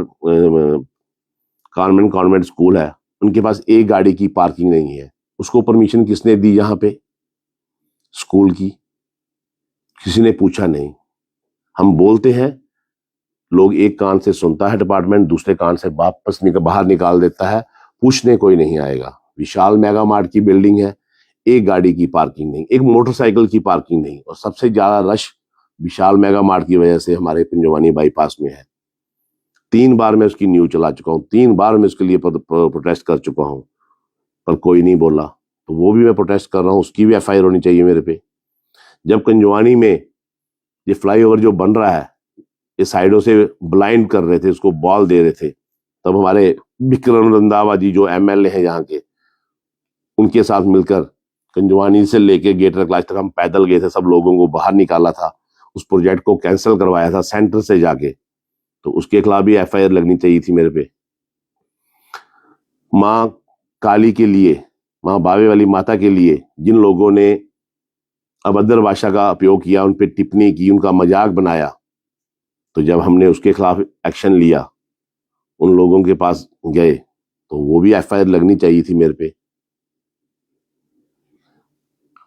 स्कूल है, उनके पास एक गाड़ी की पार्किंग नहीं है। उसको परमिशन किसने दी? यहाँ पे स्कूल की, किसी ने पूछा नहीं। हम बोलते हैं, लोग एक कान से सुनता है डिपार्टमेंट, दूसरे कान से वापस बाहर निकाल देता है, पूछने कोई नहीं आएगा। विशाल मेगा मार्ट की बिल्डिंग है, एक गाड़ी की पार्किंग नहीं, एक मोटरसाइकिल की पार्किंग नहीं, और सबसे ज्यादा रश विशाल मेगा मार्ट की वजह से हमारे पिंजवानी बाईपास में है। 3 बार मैं उसकी न्यूज चला चुका हूँ, 3 बार मैं उसके लिए प्रोटेस्ट कर चुका हूँ, पर कोई नहीं बोला। तो वो भी मैं प्रोटेस्ट कर रहा हूँ, उसकी भी एफआईआर होनी चाहिए मेरे पे। जब कंजवानी में ये फ्लाईओवर जो बन रहा है, ये साइडों से ब्लाइंड कर रहे थे, उसको बॉल दे रहे थे, तब हमारे विक्रम रंधावा जी जो एमएलए हैं यहाँ के, उनके साथ मिलकर कंजवानी से लेके गेटर क्लास तक हम पैदल गए थे, सब लोगों को बाहर निकाला था, उस प्रोजेक्ट को कैंसिल करवाया था सेंटर से जाके। तो उसके खिलाफ भी एफआईआर लगनी चाहिए थी मेरे पे। माँ काली के लिए, माँ बावे वाली माता के लिए जिन लोगों ने अभद्र भाषा का उपयोग किया, उन पे टिप्पणी की, उनका मजाक बनाया, तो जब हमने उसके खिलाफ एक्शन लिया, उन लोगों के पास गए, तो वो भी एफआईआर लगनी चाहिए थी मेरे पे।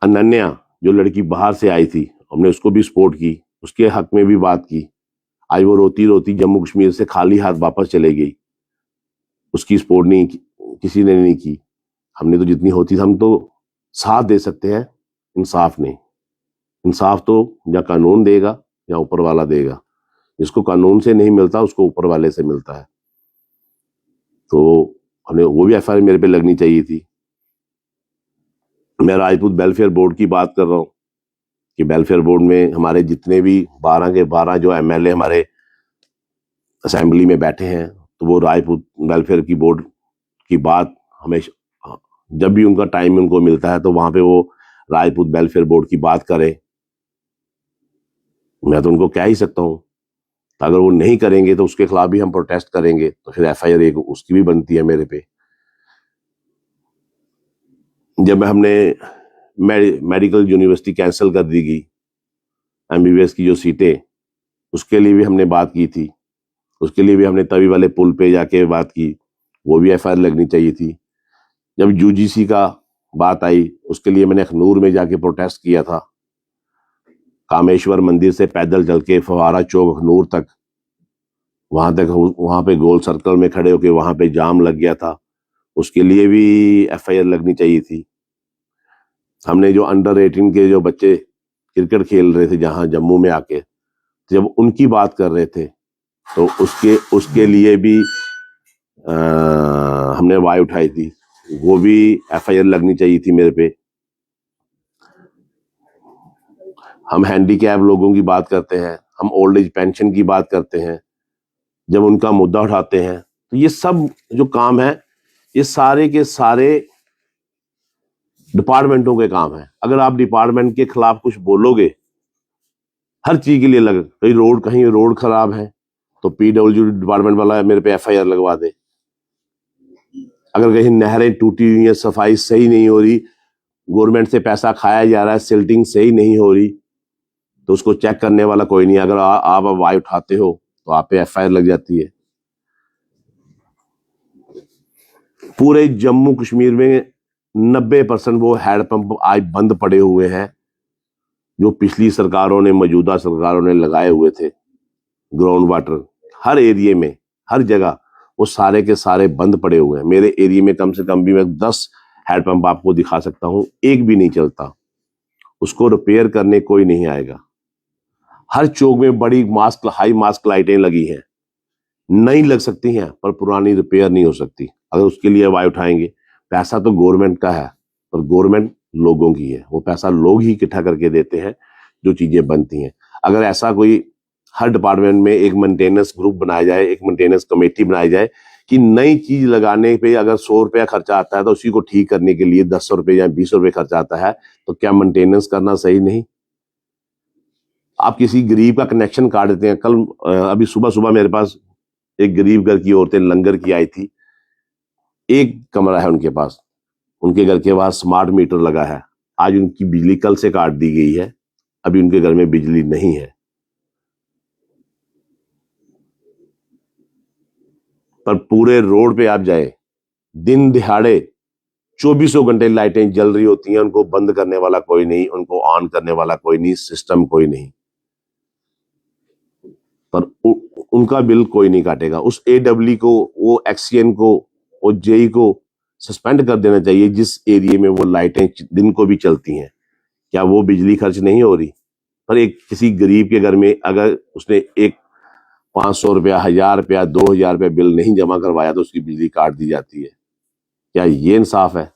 अनन्या जो लड़की बाहर से आई थी, हमने उसको भी सपोर्ट की, उसके हक में भी बात की। आज वो रोती रोती जम्मू कश्मीर से खाली हाथ वापस चले गई, उसकी सपोर्ट नहीं की, किसी ने नहीं की। हमने तो जितनी होती हम तो साथ दे सकते हैं, इंसाफ नहीं। इंसाफ तो या कानून देगा या ऊपर वाला देगा, जिसको कानून से नहीं मिलता उसको ऊपर वाले से मिलता है। तो हमने वो भी एफआईआर मेरे पे लगनी चाहिए थी। मैं राजपूत वेलफेयर बोर्ड की बात कर रहा हूँ कि वेलफेयर बोर्ड में हमारे जितने भी 12 के 12 जो एमएलए हमारे असेंबली में बैठे हैं, तो वो राजपूत वेलफेयर की बोर्ड की बात हमेशा जब भी उनका टाइम उनको मिलता है तो वहां पे वो राजपूत वेलफेयर बोर्ड की बात करें। मैं तो उनको कह ही सकता हूँ। तो अगर वो नहीं करेंगे तो उसके खिलाफ भी हम प्रोटेस्ट करेंगे, तो फिर एफआईआर एक उसकी भी बनती है मेरे पे। जब हमने मेडिकल यूनिवर्सिटी कैंसिल कर दी गई, एमबीबीएस की जो सीटें, उसके लिए भी हमने बात की थी। उसके लिए भी हमने तवी वाले पुल पे जाके बात की, वो भी एफआईआर लगनी चाहिए थी। जब यूजीसी का बात आई, उसके लिए मैंने अखनूर में जाके प्रोटेस्ट किया था। कामेश्वर मंदिर से पैदल चल के फवारा चौक अखनूर तक, वहां पे गोल सर्कल में खड़े होके वहां पे जाम लग गया था। उसके लिए भी एफआईआर लगनी चाहिए थी। हमने जो अंडर 18 के जो बच्चे क्रिकेट खेल रहे थे जहां जम्मू में आके, जब उनकी बात कर रहे थे, तो उसके उसके लिए भी हमने आवाज उठाई थी। वो भी एफआईआर लगनी चाहिए थी मेरे पे। हम हैंडीकैप लोगों की बात करते हैं, हम ओल्ड एज पेंशन की बात करते हैं, जब उनका मुद्दा उठाते हैं, तो ये सब जो काम है, ये सारे के सारे डिपार्टमेंटों के काम है। अगर आप डिपार्टमेंट के खिलाफ कुछ बोलोगे, हर चीज के लिए लग, कहीं रोड खराब है तो पीडब्ल्यू डिपार्टमेंट वाला मेरे पे एफआईआर लगवा दे। अगर कहीं नहरें टूटी हुई हैं, सफाई सही नहीं हो रही, गवर्नमेंट से पैसा खाया जा रहा है, सिल्टिंग सही नहीं हो रही, तो उसको चेक करने वाला कोई नहीं। अगर आप आवाज उठाते हो तो आप पे एफआईआर लग जाती है। पूरे जम्मू कश्मीर में 90% वो हैंडपंप आज बंद पड़े हुए हैं, जो पिछली सरकारों ने, मौजूदा सरकारों ने लगाए हुए थे। ग्राउंड वाटर हर एरिया में, हर जगह वो सारे के सारे बंद पड़े हुए हैं। मेरे एरिया में कम से कम भी मैं 10 हैंडपंप आपको दिखा सकता हूं, एक भी नहीं चलता। उसको रिपेयर करने कोई नहीं आएगा। हर चौक में बड़ी हाई मास्क लाइटें लगी हैं, नई लग सकती हैं पर पुरानी रिपेयर नहीं हो सकती। अगर उसके लिए आवाज उठाएंगे, पैसा तो गवर्नमेंट का है पर गवर्नमेंट लोगों की है। वो पैसा लोग ही इकट्ठा करके देते हैं जो चीजें बनती हैं। अगर ऐसा कोई हर डिपार्टमेंट में एक मेंटेनेंस ग्रुप बनाया जाए, एक मेंटेनेंस कमेटी बनाई जाए कि नई चीज लगाने पे अगर 100 रुपया खर्चा आता है तो उसी को ठीक करने के लिए 10 रुपये या 20 रुपये खर्चा आता है, तो क्या मेंटेनेंस करना सही नहीं? आप किसी गरीब का कनेक्शन काट देते हैं। कल अभी सुबह सुबह मेरे पास एक गरीब घर की औरतें लंगर की आई थी। एक कमरा है उनके पास, उनके घर के पास स्मार्ट मीटर लगा है। आज उनकी बिजली कल से काट दी गई है, अभी उनके घर में बिजली नहीं है। पर पूरे रोड पे आप जाए, दिन दिहाड़े 24 घंटे लाइटें जल रही होती हैं, उनको बंद करने वाला कोई नहीं, उनको ऑन करने वाला कोई नहीं, सिस्टम कोई नहीं। पर उनका बिल कोई नहीं काटेगा। उस एडब्ल्यू को, वो एक्सीएन को, वो जेई को सस्पेंड कर देना चाहिए जिस एरिया में वो लाइटें दिन को भी चलती हैं। क्या वो बिजली खर्च नहीं हो रही? पर एक किसी गरीब के घर में अगर उसने एक 500 रुपया, 1000 रुपया, 2000 रुपया बिल नहीं जमा करवाया तो उसकी बिजली काट दी जाती है। क्या ये इंसाफ है?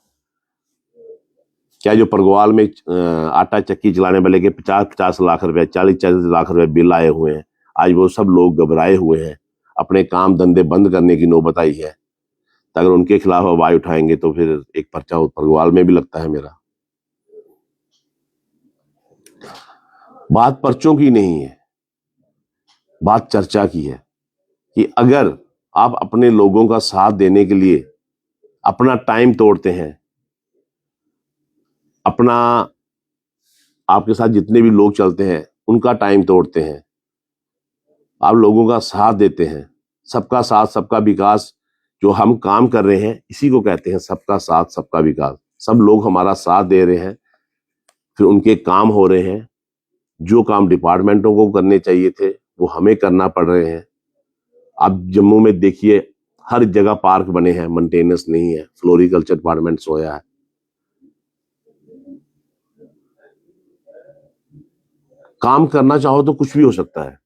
क्या जो परगवाल में आटा चक्की चलाने वाले के 50-50 लाख रुपए, 40-40 लाख रुपए बिल आए हुए हैं, आज वो सब लोग घबराए हुए हैं, अपने काम धंधे बंद करने की नौबत आई है। तो अगर उनके खिलाफ आवाज उठाएंगे तो फिर एक पर्चा परगवाल में भी लगता है मेरा। बात पर्चों की नहीं है, बात चर्चा की है कि अगर आप अपने लोगों का साथ देने के लिए अपना टाइम तोड़ते हैं, अपना, आपके साथ जितने भी लोग चलते हैं उनका टाइम तोड़ते हैं, आप लोगों का साथ देते हैं, सबका साथ सबका विकास जो हम काम कर रहे हैं इसी को कहते हैं सबका साथ सबका विकास। सब लोग हमारा साथ दे रहे हैं, फिर उनके काम हो रहे हैं। जो काम डिपार्टमेंटों को करने चाहिए थे वो हमें करना पड़ रहे हैं। आप जम्मू में देखिए, हर जगह पार्क बने हैं, मेंटेनेंस नहीं है, फ्लोरिकल्चर डिपार्टमेंट सोया है। काम करना चाहो तो कुछ भी हो सकता है,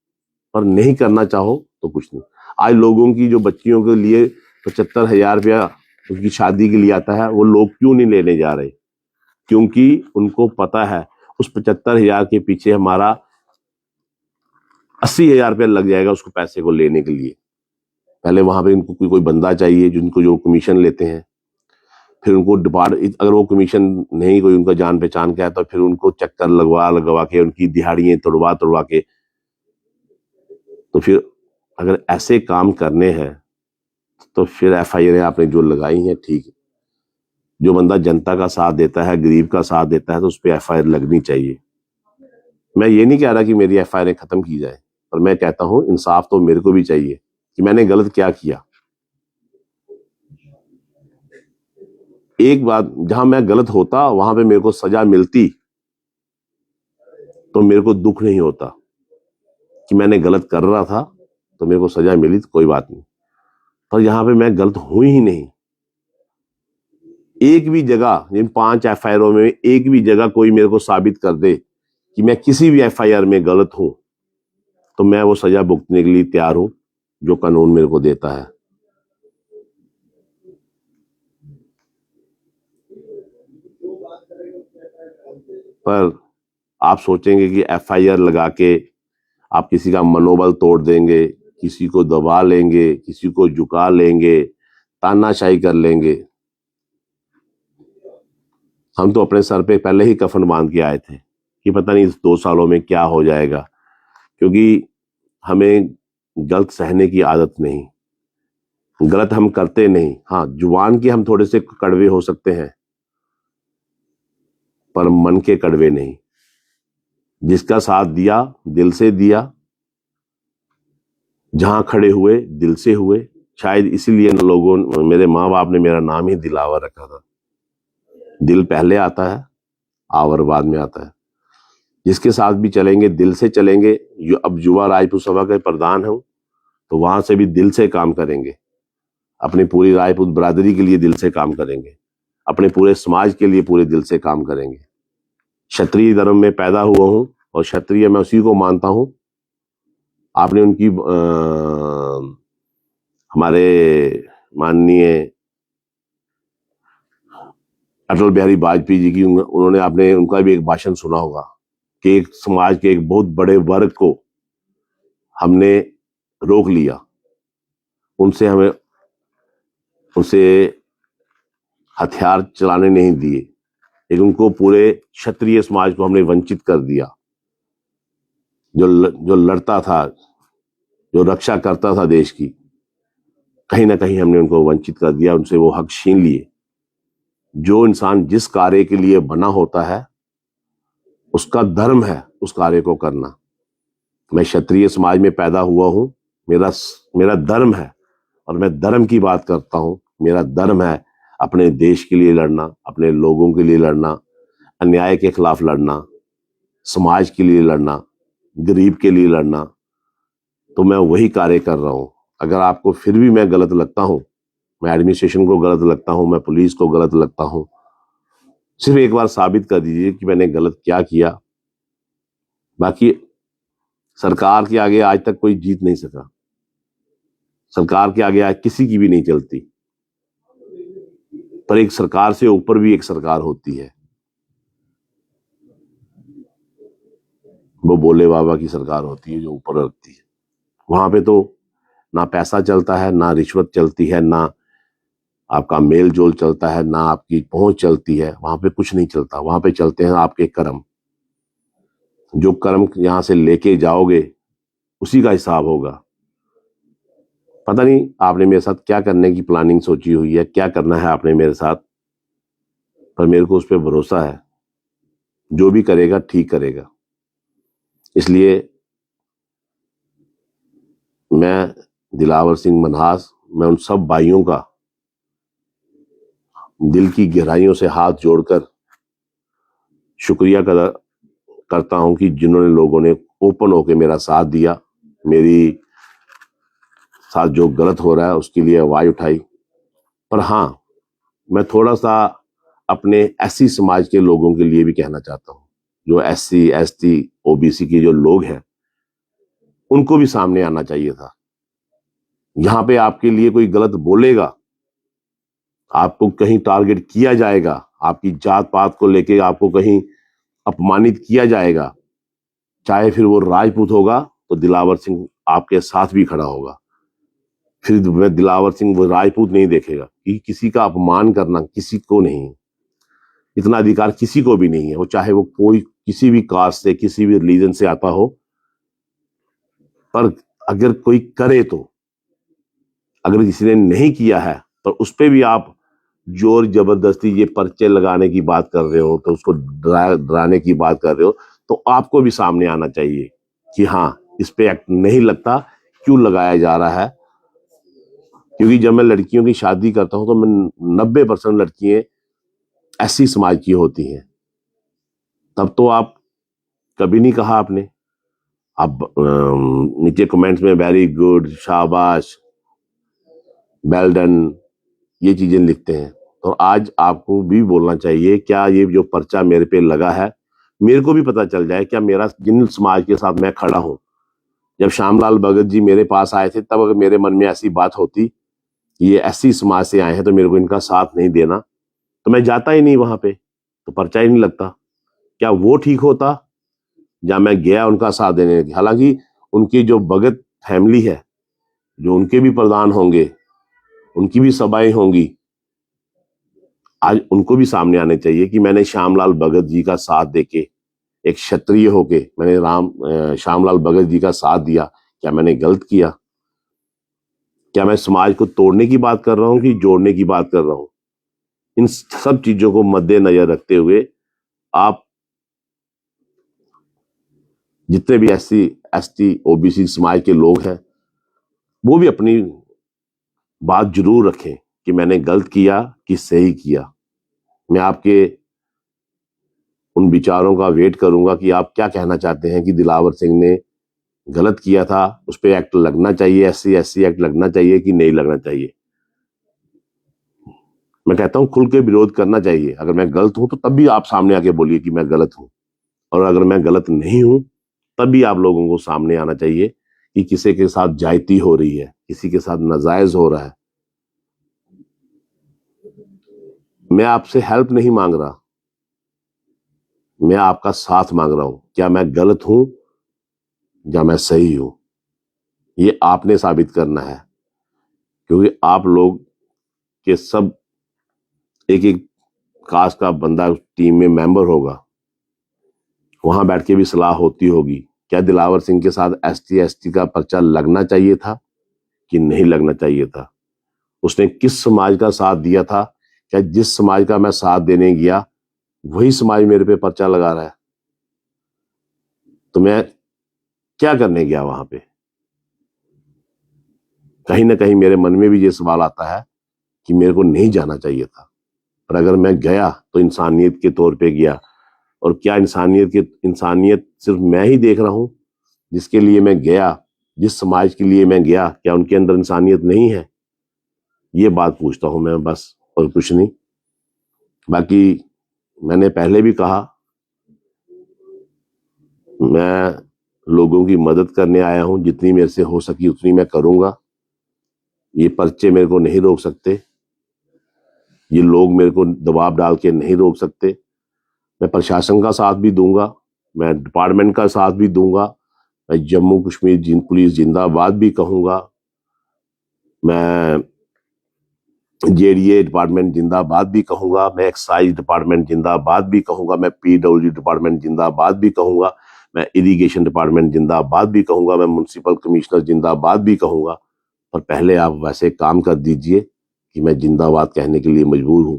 पर नहीं करना चाहो तो कुछ नहीं। आज लोगों की जो बच्चियों के लिए 75,000 रुपया उसकी शादी के लिए आता है, वो लोग क्यों नहीं लेने जा रहे? क्योंकि उनको पता है उस 75,000 के पीछे हमारा 80,000 रुपया लग जाएगा उसको पैसे को लेने के लिए। पहले वहां पे इनको कोई बंदा चाहिए जिनको जो कमीशन लेते हैं। फिर उनको अगर वो कमीशन नहीं कोई उनका जान पहचान का है तो फिर उनको चक्कर लगवा के उनकी दिहाड़ियां तोड़वा के, तो फिर अगर ऐसे काम करने हैं तो फिर FIR आपने जो लगाई हैं ठीक है। जो बंदा जनता का साथ देता है, गरीब का साथ देता है, तो उस पर FIR लगनी चाहिए। मैं ये नहीं कह रहा कि मेरी FIR खत्म की जाए, पर मैं कहता हूं इंसाफ तो मेरे को भी चाहिए कि मैंने गलत क्या किया। एक बात, जहां मैं गलत होता वहां पे मेरे को सजा मिलती तो मेरे को दुख नहीं होता कि मैंने गलत कर रहा था तो मेरे को सजा मिली तो कोई बात नहीं, पर यहां पे मैं गलत हूं ही नहीं। एक भी जगह इन 5 FIR में एक भी जगह कोई मेरे को साबित कर दे कि मैं किसी भी FIR में गलत हूं तो मैं वो सजा भुगतने के लिए तैयार हूं जो कानून मेरे को देता है। पर आप सोचेंगे कि FIR लगा के आप किसी का मनोबल तोड़ देंगे, किसी को दबा लेंगे, किसी को झुका लेंगे, तानाशाही कर लेंगे। हम तो अपने सर पे पहले ही कफन बांध के आए थे कि पता नहीं इस 2 सालों में क्या हो जाएगा, क्योंकि हमें गलत सहने की आदत नहीं, गलत हम करते नहीं। हाँ, जुबान के हम थोड़े से कड़वे हो सकते हैं पर मन के कड़वे नहीं। जिसका साथ दिया दिल से दिया, जहां खड़े हुए दिल से हुए। शायद इसीलिए लोगों, मेरे माँ बाप ने मेरा नाम ही दिलावर रखा था। दिल पहले आता है, आवर बाद में आता है। जिसके साथ भी चलेंगे दिल से चलेंगे। अब युवा राजपूत सभा के प्रधान हूं तो वहां से भी दिल से काम करेंगे, अपनी पूरी राजपूत बरादरी के लिए दिल से काम करेंगे, अपने पूरे समाज के लिए पूरे दिल से काम करेंगे। क्षत्रिय धर्म में पैदा हुआ हूं और क्षत्रिय मैं उसी को मानता हूं। आपने उनकी हमारे माननीय अटल बिहारी वाजपेयी जी की, उन्होंने, आपने उनका भी एक भाषण सुना होगा कि एक समाज के एक बहुत बड़े वर्ग को हमने रोक लिया, उनसे हथियार चलाने नहीं दिए, लेकिन उनको पूरे क्षत्रिय समाज को हमने वंचित कर दिया। जो लड़ता था, जो रक्षा करता था देश की, कहीं ना कहीं हमने उनको वंचित कर दिया, उनसे वो हक छीन लिए। जो इंसान जिस कार्य के लिए बना होता है उसका धर्म है उस कार्य को करना। मैं क्षत्रिय समाज में पैदा हुआ हूं, मेरा धर्म है और मैं धर्म की बात करता हूं। मेरा धर्म है अपने देश के लिए लड़ना, अपने लोगों के लिए लड़ना, अन्याय के खिलाफ लड़ना, समाज के लिए लड़ना, गरीब के लिए लड़ना। तो मैं वही कार्य कर रहा हूं। अगर आपको फिर भी मैं गलत लगता हूं, मैं एडमिनिस्ट्रेशन को गलत लगता हूं, मैं पुलिस को गलत लगता हूं, सिर्फ एक बार साबित कर दीजिए कि मैंने गलत क्या किया। बाकी सरकार के आगे आज तक कोई जीत नहीं सका, सरकार के आगे आज किसी की भी नहीं चलती, पर एक सरकार से ऊपर भी एक सरकार होती है, वो भोले बाबा की सरकार होती है जो ऊपर रखती है। वहां पे तो ना पैसा चलता है, ना रिश्वत चलती है, ना आपका मेल जोल चलता है, ना आपकी पहुंच चलती है। वहां पे कुछ नहीं चलता, वहां पे चलते हैं आपके कर्म। जो कर्म यहां से लेके जाओगे उसी का हिसाब होगा। पता नहीं आपने मेरे साथ क्या करने की प्लानिंग सोची हुई है, क्या करना है आपने मेरे साथ, पर मेरे को उस पर भरोसा है, जो भी करेगा ठीक करेगा। इसलिए मैं दिलावर सिंह मनहास, मैं उन सब भाइयों का दिल की गहराइयों से हाथ जोड़कर शुक्रिया करता हूं कि जिन्होंने लोगों ने ओपन होकर मेरा साथ दिया, मेरी साथ जो गलत हो रहा है उसके लिए आवाज उठाई। पर हाँ, मैं थोड़ा सा अपने SC समाज के लोगों के लिए भी कहना चाहता हूं। जो SC ST OBC के जो लोग हैं उनको भी सामने आना चाहिए था। यहां पे आपके लिए कोई गलत बोलेगा, आपको कहीं टारगेट किया जाएगा, आपकी जात पात को लेके आपको कहीं अपमानित किया जाएगा, चाहे फिर वो राजपूत होगा तो दिलावर सिंह आपके साथ भी खड़ा होगा। फिर मैं दिलावर सिंह वो राजपूत नहीं देखेगा कि किसी का अपमान करना किसी को नहीं, इतना अधिकार किसी को भी नहीं है, वो चाहे वो कोई किसी भी कास्ट से किसी भी रिलीजन से आता हो। पर अगर कोई करे तो, अगर किसी ने नहीं किया है पर उस पर भी आप जोर जबरदस्ती ये पर्चे लगाने की बात कर रहे हो, तो उसको डराने की बात कर रहे हो, तो आपको भी सामने आना चाहिए कि हाँ इस पे एक्ट नहीं लगता, क्यों लगाया जा रहा है। क्योंकि जब मैं लड़कियों की शादी करता हूं तो मैं 90% लड़कियां ऐसी समाज की होती हैं। तब तो आप कभी नहीं कहा आपने, आप नीचे कमेंट्स में वेरी गुड, शाबाश, वेल डन, ये चीजें लिखते हैं। तो आज आपको भी बोलना चाहिए, क्या ये जो पर्चा मेरे पे लगा है, मेरे को भी पता चल जाए क्या मेरा जिन समाज के साथ मैं खड़ा हूं। जब श्यामलाल भगत जी मेरे पास आए थे, तब अगर मेरे मन में ऐसी बात होती ये ऐसी समाज से आए हैं तो मेरे को इनका साथ नहीं देना, तो मैं जाता ही नहीं वहां पे, तो पर्चा ही नहीं लगता। क्या वो ठीक होता जहां मैं गया उनका साथ देने? हालांकि उनकी जो भगत फैमिली है, जो उनके भी प्रधान होंगे, उनकी भी सभाएं होंगी, आज उनको भी सामने आने चाहिए कि मैंने श्यामलाल भगत जी का साथ देके, एक क्षत्रिय होके मैंने श्यामलाल भगत जी का साथ दिया। क्या मैंने गलत किया? क्या मैं समाज को तोड़ने की बात कर रहा हूं कि जोड़ने की बात कर रहा हूं? इन सब चीजों को मद्देनजर रखते हुए आप जितने भी एससी एसटी ओबीसी समाज के लोग हैं, वो भी अपनी बात जरूर रखें कि मैंने गलत किया कि सही किया। मैं आपके उन विचारों का वेट करूंगा कि आप क्या कहना चाहते हैं कि दिलावर सिंह ने गलत किया था, उस पर एक्ट लगना चाहिए, एससी एक्ट लगना चाहिए कि नहीं लगना चाहिए। मैं कहता हूं खुल के विरोध करना चाहिए। अगर मैं गलत हूं तो तब भी आप सामने आके बोलिए कि मैं गलत हूं, और अगर मैं गलत नहीं हूं तब भी आप लोगों को सामने आना चाहिए कि किसी के साथ जायती हो रही है, किसी के साथ नाजायज हो रहा है। मैं आपसे हेल्प नहीं मांग रहा, मैं आपका साथ मांग रहा हूं। क्या मैं गलत हूं या मैं सही हूं, ये आपने साबित करना है। क्योंकि आप लोग के सब एक एक कास्ट का बंदा टीम में मेंबर होगा, वहां बैठ के भी सलाह होती होगी। क्या दिलावर सिंह के साथ एसटी एसटी का पर्चा लगना चाहिए था कि नहीं लगना चाहिए था? उसने किस समाज का साथ दिया था? क्या जिस समाज का मैं साथ देने गया वही समाज मेरे पे पर्चा लगा रहा है? तो मैं क्या करने गया वहां पे? कहीं ना कहीं मेरे मन में भी ये सवाल आता है कि मेरे को नहीं जाना चाहिए था, पर अगर मैं गया तो इंसानियत के तौर पे गया। और क्या इंसानियत सिर्फ मैं ही देख रहा हूं? जिसके लिए मैं गया, जिस समाज के लिए मैं गया, क्या उनके अंदर इंसानियत नहीं है? ये बात पूछता हूं मैं बस, और कुछ नहीं। बाकी मैंने पहले भी कहा, मैं लोगों की मदद करने आया हूं, जितनी मेरे से हो सकी उतनी मैं करूंगा। ये पर्चे मेरे को नहीं रोक सकते, ये लोग मेरे को दबाव डाल के नहीं रोक सकते। मैं प्रशासन का साथ भी दूंगा, मैं डिपार्टमेंट का साथ भी दूंगा, मैं जम्मू कश्मीर पुलिस जिंदाबाद भी कहूंगा, मैं जेडीए डिपार्टमेंट जिंदाबाद भी कहूंगा, मैं एक्साइज डिपार्टमेंट जिंदाबाद भी कहूंगा, मैं पीडब्ल्यू डिपार्टमेंट जिंदाबाद भी कहूंगा, मैं इरिगेशन डिपार्टमेंट जिंदाबाद भी कहूंगा, मैं म्युनिसिपल कमिश्नर जिंदाबाद भी कहूंगा। पर पहले आप वैसे काम कर दीजिए कि मैं जिंदाबाद कहने के लिए मजबूर हूं।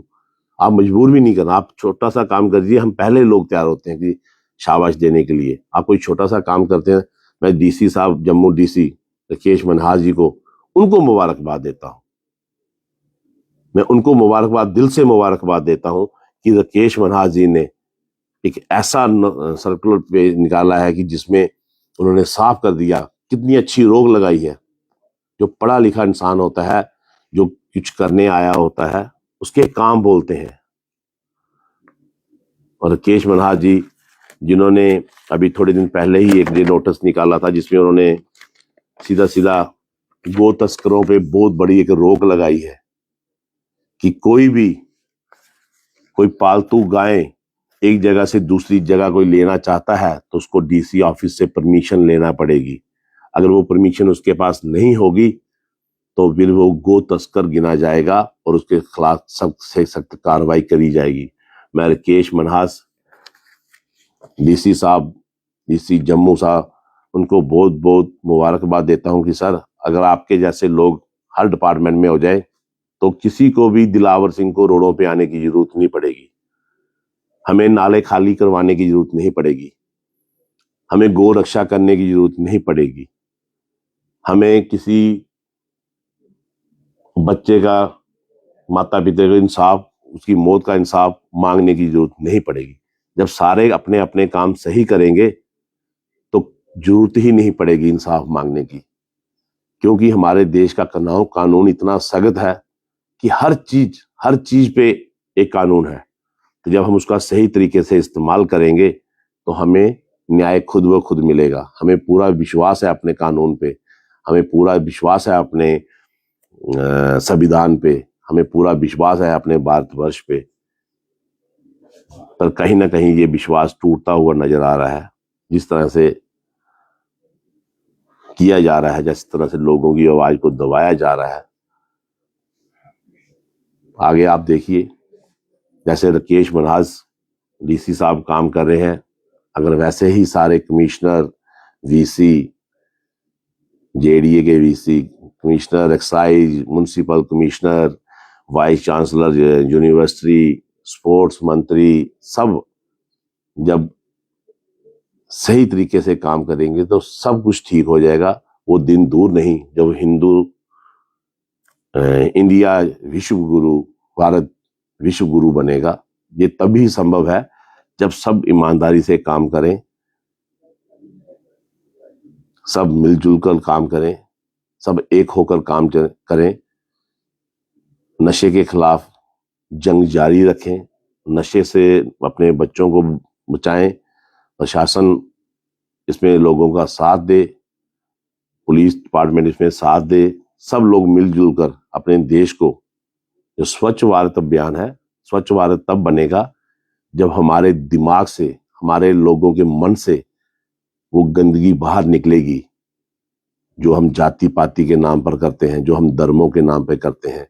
आप मजबूर भी नहीं करना, आप छोटा सा काम कर दीजिए, हम पहले लोग तैयार होते हैं कि शाबाश देने के लिए। आप कोई छोटा सा काम करते हैं, मैं डीसी साहब जम्मू डीसी राकेश मनहास जी को, उनको मुबारकबाद देता हूं। मैं उनको मुबारकबाद, दिल से मुबारकबाद देता हूं कि राकेश मनहास जी ने एक ऐसा सर्कुलर पेज निकाला है कि जिसमें उन्होंने साफ कर दिया, कितनी अच्छी रोक लगाई है। जो पढ़ा लिखा इंसान होता है, जो कुछ करने आया होता है, उसके काम बोलते हैं। और राकेश मनहास जी, जिन्होंने अभी थोड़े दिन पहले ही एक नोटिस निकाला था जिसमें उन्होंने सीधा सीधा गो तस्करों पे बहुत बड़ी एक रोक लगाई है कि कोई पालतू गाय एक जगह से दूसरी जगह कोई लेना चाहता है तो उसको डीसी ऑफिस से परमिशन लेना पड़ेगी। अगर वो परमिशन उसके पास नहीं होगी तो फिर वो गो तस्कर गिना जाएगा और उसके खिलाफ सख्त से सख्त कार्रवाई करी जाएगी। मैं राकेश मनहास डीसी साहब, डीसी जम्मू साहब, उनको बहुत बहुत मुबारकबाद देता हूं कि सर, अगर आपके जैसे लोग हर डिपार्टमेंट में हो जाए तो किसी को भी दिलावर सिंह को रोडों पे आने की जरूरत नहीं पड़ेगी, हमें नाले खाली करवाने की जरूरत नहीं पड़ेगी, हमें गौ रक्षा करने की जरूरत नहीं पड़ेगी, हमें किसी बच्चे का, माता पिता का इंसाफ, उसकी मौत का इंसाफ मांगने की जरूरत नहीं पड़ेगी। जब सारे अपने अपने काम सही करेंगे तो जरूरत ही नहीं पड़ेगी इंसाफ मांगने की, क्योंकि हमारे देश का कानून इतना सख्त है कि हर चीज पे एक कानून है। तो जब हम उसका सही तरीके से इस्तेमाल करेंगे तो हमें न्याय खुद ब खुद मिलेगा। हमें पूरा विश्वास है अपने कानून पे, हमें पूरा विश्वास है अपने संविधान पे, हमें पूरा विश्वास है अपने भारतवर्ष पे। पर कहीं ना कहीं ये विश्वास टूटता हुआ नजर आ रहा है। जिस तरह से किया जा रहा है, जिस तरह से लोगों की आवाज को दबाया जा रहा है, आगे आप देखिए जैसे राकेश मनहास डीसी साहब काम कर रहे हैं, अगर वैसे ही सारे कमिश्नर, वीसी, जेडीए के VC, commissioner excise, municipal commissioner, vice chancellor university, sports मंत्री, सब जब सही तरीके से काम करेंगे तो सब कुछ ठीक हो जाएगा। वो दिन दूर नहीं जब इंडिया विश्व गुरु, भारत विश्व गुरु बनेगा। ये तभी संभव है जब सब ईमानदारी से काम करें, सब मिलजुल कर काम करें, सब एक होकर काम करें, नशे के खिलाफ जंग जारी रखें, नशे से अपने बच्चों को बचाएं, प्रशासन इसमें लोगों का साथ दे, पुलिस डिपार्टमेंट इसमें साथ दे, सब लोग मिलजुल कर अपने देश को, जो स्वच्छ भारत अभियान है, स्वच्छ भारत तब बनेगा जब हमारे दिमाग से, हमारे लोगों के मन से वो गंदगी बाहर निकलेगी जो हम जाति पाति के नाम पर करते हैं, जो हम धर्मों के नाम पर करते हैं,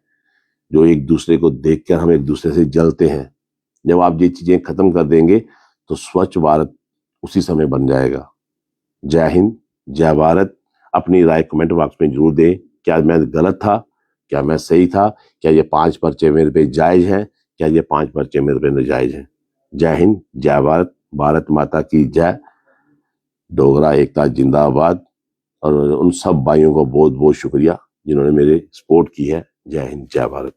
जो एक दूसरे को देखकर हम एक दूसरे से जलते हैं। जब आप ये चीजें खत्म कर देंगे तो स्वच्छ भारत उसी समय बन जाएगा। जय हिंद, जय भारत। अपनी राय कमेंट बॉक्स में जरूर दें। क्या मैं गलत था, क्या मैं सही था, क्या ये 5 पर्चे मेरे पे जायज हैं, क्या ये 5 पर्चे मेरे पे नाजायज हैं। जय हिंद, जय भारत, भारत माता की जय, डोगरा एकता जिंदाबाद। और उन सब भाइयों को बहुत बहुत शुक्रिया जिन्होंने मेरे सपोर्ट की है। जय हिंद, जय भारत।